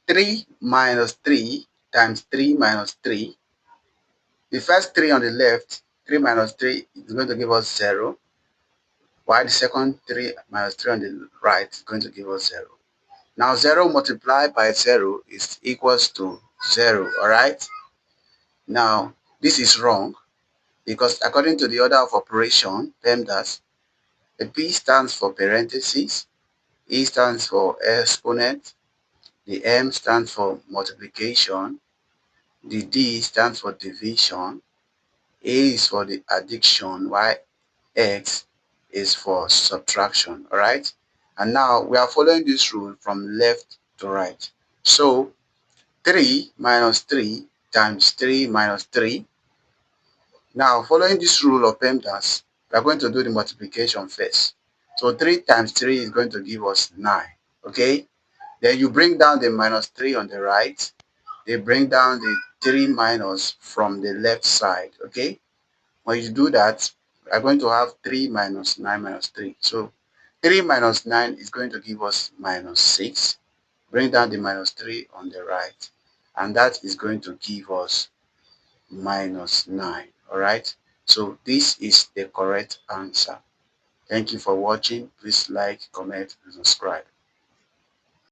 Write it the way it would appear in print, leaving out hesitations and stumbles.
3 minus 3 times 3 minus 3. The first 3 on the left, 3 minus 3 is going to give us 0, while the second 3 minus 3 on the right is going to give us 0. Now 0 multiplied by 0 is equals to 0, alright? Now this is wrong because according to the order of operation, PEMDAS, the P stands for parentheses, E stands for exponent, the M stands for multiplication, the D stands for division, A is for the addition, while X is for subtraction, alright? And now we are following this rule from left to right. So 3 minus 3 times 3 minus 3. Now following this rule of PEMDAS, we are going to do the multiplication first. So 3 times 3 is going to give us 9, okay? Then you bring down the minus 3 on the right. They bring down the 3 minus from the left side, okay? When you do that, we are going to have 3 minus 9 minus 3. So 3 minus 9 is going to give us minus 6. Bring down the minus 3 on the right. And that is going to give us minus 9. Alright? So this is the correct answer. Thank you for watching. Please like, comment, and subscribe.